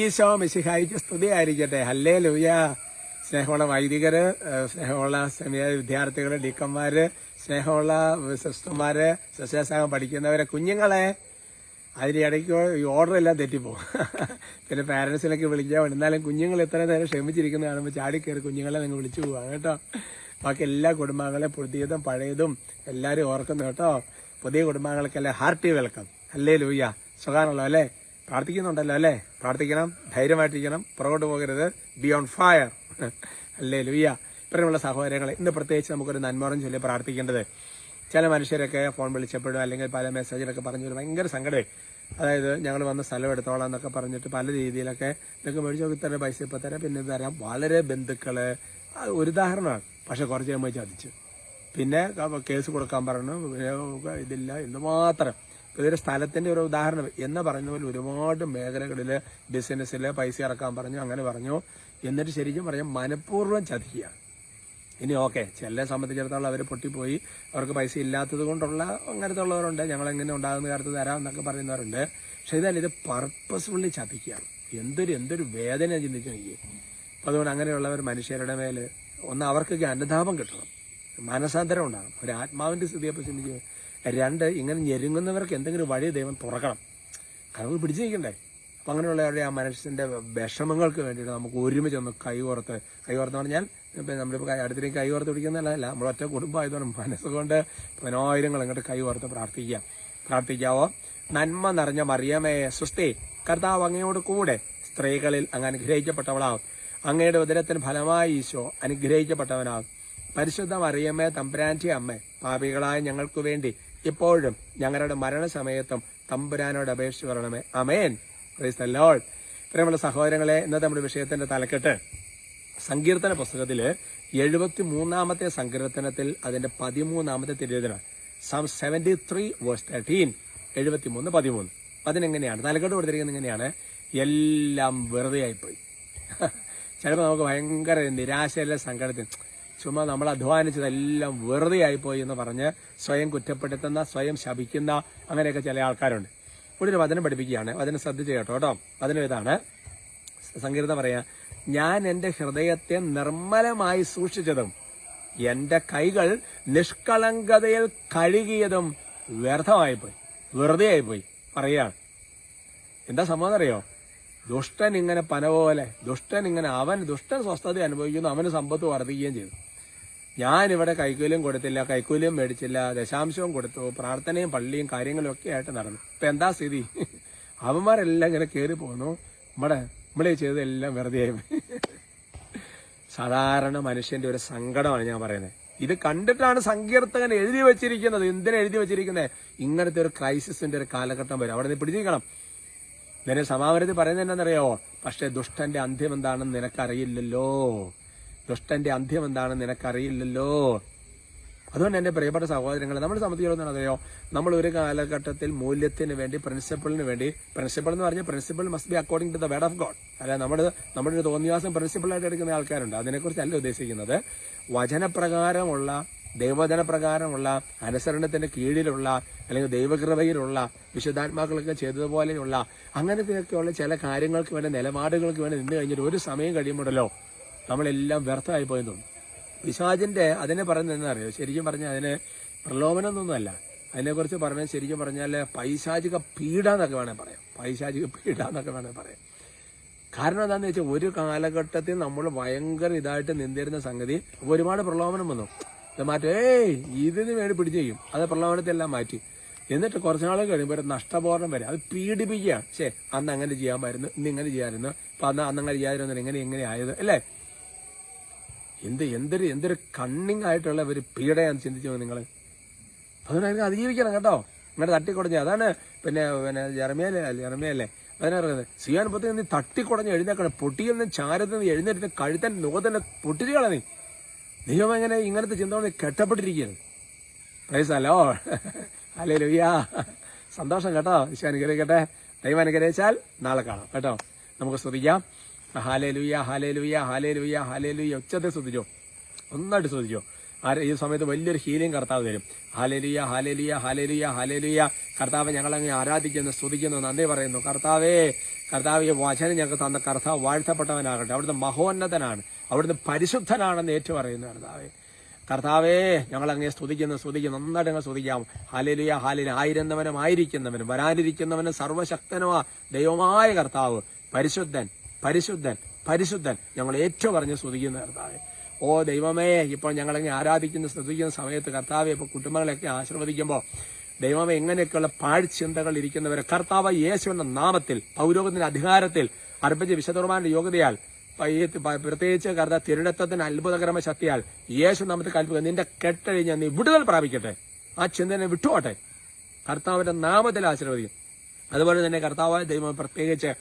ഈശോ മിശിഹായിക്ക് സ്തുതിയായിരിക്കട്ടെ. ഹല്ലേലൂയ. സ്നേഹമുള്ള വൈദികര്, സ്നേഹമുള്ള സെമിനാർ വിദ്യാർത്ഥികള്, ഡീക്കന്മാര്, സ്നേഹമുള്ള സിസ്റ്റർമാര്, സസ്യസാഗം പഠിക്കുന്നവരെ, കുഞ്ഞുങ്ങളെ, അതിനിടയ്ക്ക് ഈ ഓർഡർ എല്ലാം തെറ്റിപ്പോകും. പിന്നെ പാരന്റ്സിനൊക്കെ വിളിക്കാൻ. എന്നാലും കുഞ്ഞുങ്ങൾ ഇത്ര നേരം ക്ഷമിച്ചിരിക്കുന്ന കാണുമ്പോൾ ചാടിക്കയറി കുഞ്ഞുങ്ങളെ നിങ്ങൾ വിളിച്ചു പോവാണ് കേട്ടോ. ബാക്കി എല്ലാ കുടുംബാംഗങ്ങളെ പുതിയതും പഴയതും എല്ലാവരും ഓർക്കുന്നു കേട്ടോ. പുതിയ കുടുംബാംഗങ്ങൾക്കെല്ലാം ഹാർട്ടി വെൽക്കം. ഹല്ലേലൂയ. സുഖാണല്ലോ അല്ലേ? പ്രാർത്ഥിക്കുന്നുണ്ടല്ലോ അല്ലേ? പ്രാർത്ഥിക്കണം, ധൈര്യമായിട്ടിരിക്കണം, പുറകോട്ട് പോകരുത്. B on fire. ഹല്ലേലൂയ. ഇത്രയുള്ള സഹോദരങ്ങളെ, ഇന്ന് പ്രത്യേകിച്ച് നമുക്കൊരു നന്മറും ചൊല്ലി പ്രാർത്ഥിക്കേണ്ടത്. ചില മനുഷ്യരൊക്കെ ഫോൺ വിളിച്ചപ്പോഴും അല്ലെങ്കിൽ പല മെസ്സേജിലൊക്കെ പറഞ്ഞു ഭയങ്കര സങ്കടമേ. അതായത് ഞങ്ങൾ വന്ന സ്ഥലം എടുത്തോളാം എന്നൊക്കെ പറഞ്ഞിട്ട് പല രീതിയിലൊക്കെ നിങ്ങൾക്ക് മേടിച്ച് നോക്കി തരാം, പൈസ ഇപ്പം തരാം, പിന്നെ തരാം. വളരെ ബന്ധുക്കള് ഒരു ഉദാഹരണമാണ്. പക്ഷെ കുറച്ച് കഴിയുമ്പോൾ ചതിച്ചു. പിന്നെ കേസ് കൊടുക്കാൻ പറഞ്ഞു, ഇതില്ല എന്തുമാത്രം. ഇതൊരു സ്ഥലത്തിന്റെ ഒരു ഉദാഹരണം എന്ന് പറഞ്ഞ പോലെ ഒരുപാട് മേഖലകളിൽ ബിസിനസ്സിൽ പൈസ ഇറക്കാൻ പറഞ്ഞു, അങ്ങനെ പറഞ്ഞു. എന്നിട്ട് ശരിക്കും പറയാം മനഃപൂർവ്വം ചതിക്കുകയാണ്. ഇനി ഓക്കെ, ചിലരെ സംബന്ധിച്ചിടത്തോളം അവർ പൊട്ടിപ്പോയി, അവർക്ക് പൈസ ഇല്ലാത്തത് കൊണ്ടുള്ള അങ്ങനത്തെ ഉള്ളവരുണ്ട്. ഞങ്ങളെങ്ങനെ ഉണ്ടാകുന്ന കാലത്ത് തരാം എന്നൊക്കെ പറയുന്നവരുണ്ട്. പക്ഷെ ഇത് പർപ്പസ്ഫുള്ളി ചതിക്കുകയാണ്. എന്തൊരു വേദന ചിന്തിച്ചു നോക്കി. അപ്പം അതുകൊണ്ട് അങ്ങനെയുള്ളവർ മനുഷ്യരുടെ മേൽ ഒന്ന് അവർക്കൊക്കെ അനുതാപം കിട്ടണം, മനസാന്തരം ഉണ്ടാകണം, ഒരു ആത്മാവിന്റെ സ്ഥിതിയപ്പോൾ ചിന്തിക്കുക. രണ്ട്, ഇങ്ങനെ ഞെരുങ്ങുന്നവർക്ക് എന്തെങ്കിലും വഴി ദൈവം തുറക്കണം. കാരണം പിടിച്ചു നിൽക്കണ്ടേ. അപ്പം അങ്ങനെയുള്ളവരുടെ ആ മനുഷ്യന്റെ വിഷമങ്ങൾക്ക് വേണ്ടിയിട്ട് നമുക്ക് ഒരുമിച്ച് ഒന്ന് കൈകോർത്ത് പറഞ്ഞാൽ ഇപ്പം നമ്മളിപ്പോൾ അടുത്തേക്ക് കൈകോർത്ത് പിടിക്കുന്നതല്ല, നമ്മൾ ഒറ്റ കുടുംബമായതുകൊണ്ട് മനസ്സുകൊണ്ട് പതിനായിരങ്ങൾ അങ്ങോട്ട് കൈകോർത്ത് പ്രാർത്ഥിക്കാവോ? നന്മ നിറഞ്ഞ മറിയമേ സ്വസ്തി, കർത്താവ് അങ്ങയോട് കൂടെ സ്ത്രീകളിൽ അങ്ങ് അനുഗ്രഹിക്കപ്പെട്ടവളാവും. അങ്ങയുടെ ഉദരത്തിന് ഫലമായി ഈശോ അനുഗ്രഹിക്കപ്പെട്ടവനാകും. പരിശുദ്ധ മറിയമ്മേ തമ്പുരാന്റെ അമ്മേ, പാപികളായ ഞങ്ങൾക്ക് വേണ്ടി ഇപ്പോഴും ഞങ്ങളുടെ മരണസമയത്തും തമ്പുരാനോട് അപേക്ഷിച്ച് വരണമേ. അമേൻ. Praise the lord. പ്രിയമുള്ള സഹോദരങ്ങളെ, ഇന്നത്തെ നമ്മുടെ വിഷയത്തിന്റെ തലക്കെട്ട് സങ്കീർത്തന പുസ്തകത്തില് 73-ാമത്തെ സങ്കീർത്തനത്തിൽ അതിന്റെ 13-ാമത്തെ തിരുവചനം, Psalm 73:13. 73:13. അതിനെങ്ങനെയാണ് തലക്കെട്ട് കൊടുത്തിരിക്കുന്നത്? ഇങ്ങനെയാണ്: എല്ലാം വെറുതെ ആയിപ്പോയി. ചിലപ്പോൾ നമുക്ക് ഭയങ്കര നിരാശയിലെ സങ്കടത്തിൽ ചുമ്മാ നമ്മൾ അധ്വാനിച്ചതെല്ലാം വെറുതെ ആയിപ്പോയി എന്ന് പറഞ്ഞ് സ്വയം കുറ്റപ്പെടുത്തുന്ന, സ്വയം ശപിക്കുന്ന അങ്ങനെയൊക്കെ ചില ആൾക്കാരുണ്ട്. ഇവിടെ ഒരു വചനം പഠിപ്പിക്കുകയാണ്. വചനം ശ്രദ്ധിച്ച് കേട്ടോ. വചനം ഇതാണ്. സങ്കീർത്തനം പറയാ: ഞാൻ എന്റെ ഹൃദയത്തെ നിർമ്മലമായി സൂക്ഷിച്ചതും എന്റെ കൈകൾ നിഷ്കളങ്കതയിൽ കഴുകിയതും വ്യർത്ഥമായിപ്പോയി, വെറുതെ ആയിപ്പോയി പറയുകയാണ്. എന്താ സംഭവം അറിയോ? ദുഷ്ടൻ ഇങ്ങനെ പന പോലെ, ദുഷ്ടൻ സ്വസ്ഥത അനുഭവിക്കുന്നു, അവന് സമ്പത്ത് വർദ്ധിക്കുകയും ചെയ്തു. ഞാനിവിടെ കൈക്കൂലിയും കൊടുത്തില്ല, കൈക്കൂലിയും മേടിച്ചില്ല, ദശാംശവും കൊടുത്തു, പ്രാർത്ഥനയും പള്ളിയും കാര്യങ്ങളും ഒക്കെ ആയിട്ട് നടന്നു. ഇപ്പൊ എന്താ സ്ഥിതി? അവന്മാരെല്ലാം ഇങ്ങനെ കയറി പോകുന്നു, നമ്മളെ ചെയ്തതെല്ലാം വെറുതെ ആയി. സാധാരണ മനുഷ്യന്റെ ഒരു സങ്കടമാണ് ഞാൻ പറയുന്നത്. ഇത് കണ്ടിട്ടാണ് സങ്കീർത്തകൻ എഴുതി വെച്ചിരിക്കുന്നത്. എന്തിനാ എഴുതി വെച്ചിരിക്കുന്നത്? ഇങ്ങനത്തെ ഒരു ക്രൈസിസിന്റെ ഒരു കാലഘട്ടം വരും, അവിടെ നീ പിടിച്ചിരിക്കണം. ഇതിന് സമാപനത്തിൽ പറയുന്നത് എന്താണെന്നറിയോ? പക്ഷെ ദുഷ്ടന്റെ അന്ത്യം എന്താണെന്ന് നിനക്കറിയില്ലല്ലോ. അതുകൊണ്ട് എന്റെ പ്രിയപ്പെട്ട സഹോദരങ്ങളെ, നമ്മൾ സംബന്ധിച്ചിടത്തോളം നമ്മൾ ഒരു കാലഘട്ടത്തിൽ മൂല്യത്തിന് വേണ്ടി, പ്രിൻസിപ്പിളിന് വേണ്ടി, പ്രിൻസിപ്പിൾ എന്ന് പറഞ്ഞാൽ principle must be according to the word of God. അല്ല നമ്മുടെ ഒരു തോന്നിയാസം പ്രിൻസിപ്പിളായിട്ട് എടുക്കുന്ന ആൾക്കാരുണ്ട്. അതിനെക്കുറിച്ചല്ല ഉദ്ദേശിക്കുന്നത്. വചനപ്രകാരമുള്ള, ദൈവവചനപ്രകാരമുള്ള, അനുസരണത്തിന്റെ കീഴിലുള്ള, അല്ലെങ്കിൽ ദൈവകൃപയിലുള്ള, വിശുദ്ധാത്മാക്കളൊക്കെ ചെയ്തതുപോലെയുള്ള അങ്ങനത്തെയൊക്കെയുള്ള ചില കാര്യങ്ങൾക്ക് വേണ്ടി, നിലപാടുകൾക്ക് വേണ്ടി നിന്ന് കഴിഞ്ഞിട്ട് ഒരു സമയം കഴിയുമ്പോഴല്ലോ നമ്മളെല്ലാം വ്യർത്ഥമായി പോയെന്ന് തോന്നും. പിശാചിന്റെ അതിനെ പറയുന്നത് എന്താ? ശരിക്കും പറഞ്ഞാൽ അതിന് പ്രലോഭനമൊന്നുമല്ല. അതിനെക്കുറിച്ച് പറഞ്ഞാൽ ശരിക്കും പറഞ്ഞാൽ പൈശാചിക പീഡ എന്നൊക്കെ വേണേൽ പറയാം. കാരണം എന്താണെന്ന് വെച്ചാൽ ഒരു കാലഘട്ടത്തിൽ നമ്മൾ ഭയങ്കര ഇതായിട്ട് നിന്നിരുന്ന സംഗതി ഒരുപാട് പ്രലോഭനം വന്നു. ഇത് മാറ്റി ഇതിന് വേണ്ടി പിടിച്ചു ചെയ്യും. അത് പ്രലോഭനത്തെല്ലാം മാറ്റി. എന്നിട്ട് കുറച്ചുനാൾ കഴിയുമ്പോൾ ഒരു നഷ്ടബോധം വരെ അത് പീഡിപ്പിക്കുകയാണ്. അന്ന് അങ്ങനെ ചെയ്യാമായിരുന്നു, ഇന്ന് ഇങ്ങനെ ചെയ്യാമായിരുന്നു, അപ്പൊ അന്നങ്ങനെ ചെയ്യാതിരുന്നു, എങ്ങനെ ആയത് അല്ലേ? എന്തൊരു കണ്ണിങ് ആയിട്ടുള്ള ഒരു പീഡയാന്ന് ചിന്തിച്ചു നിങ്ങൾ. അതുകൊണ്ട് അതിജീവിക്കണം കേട്ടോ. ഇങ്ങനെ തട്ടിക്കുടഞ്ഞ് അതാണ് പിന്നെ ജെറമ്യല്ലേ അതിനറിയുന്നത്. സിയോൻ പുത്രൻ നീ തട്ടിക്കുടഞ്ഞ് എഴുന്നേക്കണം, പൊട്ടിയിൽ നിന്ന് ചാരത്തിൽ നിന്ന് എഴുന്നേറ്റ് കഴുത്തൻ മുഖത്തന്നെ പൊട്ടിരികളെ നീ എങ്ങനെ ഇങ്ങനത്തെ ചിന്ത കൊണ്ട് കെട്ടപ്പെട്ടിരിക്കുകയാണ്. Praise the lord. ഹല്ലേലൂയ. സന്തോഷം കേട്ടോ. ഈശോ അനുഗ്രഹിക്കട്ടെ. ദൈവം അനുഗ്രഹിച്ചാൽ നാളെ കാണാം കേട്ടോ. നമുക്ക് സ്തുതിക്കാം. Hallelujah, hallelujah, hallelujah, hallelujah. ഉച്ചത്തെ സ്തുതിച്ചോ, ഒന്നായിട്ട് സ്തുതിച്ചോ. ഈ സമയത്ത് വലിയൊരു ഹീലിംഗ് കർത്താവ് തരും. Hallelujah, hallelujah, hallelujah, hallelujah. കർത്താവ് ഞങ്ങളങ്ങ് ആരാധിക്കുന്നു, സ്തുതിക്കുന്നു, നന്ദി പറയുന്നു. കർത്താവേ, കർത്താവ് ഈ വചനം ഞങ്ങൾക്ക് തന്ന കർത്താവ് വാഴ്ത്തപ്പെട്ടവനാകട്ടെ. അവിടുന്ന് മഹോന്നതനാണ്, അവിടുന്ന് പരിശുദ്ധനാണെന്ന് ഏറ്റുപറയുന്നു. കർത്താവേ, ഞങ്ങളങ്ങനെ സ്തുതിക്കുന്നു. നന്നായിട്ട് ഞങ്ങൾ സ്തുതിക്കാം. Hallelujah, hallelujah. ആയിരുന്നവനും ആയിരിക്കുന്നവനും വരാനിരിക്കുന്നവനും സർവ്വശക്തനുമാ ദൈവമായ കർത്താവ് പരിശുദ്ധൻ, പരിശുദ്ധൻ, പരിശുദ്ധൻ. ഞങ്ങൾ ഏറ്റവും പറഞ്ഞ് സ്തുതിക്കുന്ന കർത്താവേ. ഓ ദൈവമേ, ഇപ്പോൾ ഞങ്ങളങ്ങനെ ആരാധിക്കുന്ന സ്തുതിക്കുന്ന സമയത്ത് കർത്താവെ, ഇപ്പോൾ കുടുംബങ്ങളെയൊക്കെ ആശീർവദിക്കുമ്പോൾ ദൈവമേ, എങ്ങനെയൊക്കെയുള്ള പാഴ്ചിന്തകൾ ഇരിക്കുന്നവരെ കർത്താവ് യേശുവിന്റെ നാമത്തിൽ പൗരോഹിത്യത്തിന്റെ അധികാരത്തിൽ അർപ്പിച്ച വിശുദ്ധ കുർബാനയുടെ യോഗ്യതയാൽ പ്രത്യേകിച്ച് കർത്താവ് തിരുരത്വത്തിന് അത്ഭുതകരമ ശക്തിയാൽ യേശു നാമത്തിൽ കൽപ്പിക്കുക, നിന്റെ കെട്ടഴിഞ്ഞ നീ വിടുതൽ പ്രാപിക്കട്ടെ, ആ ചിന്തനെ വിട്ടുപോട്ടെ, കർത്താവിന്റെ നാമത്തിൽ ആശീർവദിക്കും. അതുപോലെ തന്നെ കർത്താവായ ദൈവം പ്രത്യേകിച്ച്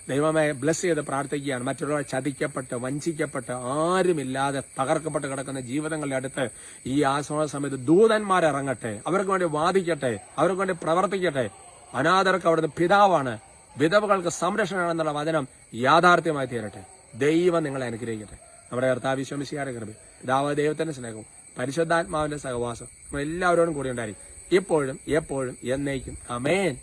ദൈവമേ ബ്ലസ് ചെയ്ത് പ്രാർത്ഥിക്കുകയാണ്. മറ്റുള്ളവർ ചതിക്കപ്പെട്ട് വഞ്ചിക്കപ്പെട്ട് ആരുമില്ലാതെ തകർക്കപ്പെട്ട് കിടക്കുന്ന ജീവിതങ്ങളുടെ അടുത്ത് ഈ ആശ്വാസ സമയത്ത് ദൂതന്മാരിറങ്ങട്ടെ, അവർക്ക് വേണ്ടി വാദിക്കട്ടെ, അവർക്ക് വേണ്ടി പ്രവർത്തിക്കട്ടെ. അനാഥർക്ക് അവിടുന്ന് പിതാവാണ്, വിധവകൾക്ക് സംരക്ഷണമാണെന്നുള്ള വചനം യാഥാർത്ഥ്യമായി തീരട്ടെ. ദൈവം നിങ്ങളെ അനുഗ്രഹിക്കട്ടെ. നമ്മുടെ കർത്താവ് ഈശോ മിശിഹായുടെ കൃപ, പിതാവായ ദൈവത്തിന്റെ സ്നേഹവും പരിശുദ്ധാത്മാവിന്റെ സഹവാസം എല്ലാവരോടും കൂടി ഉണ്ടായിരിക്കും, ഇപ്പോഴും എപ്പോഴും എന്നേക്കും. ആമേൻ.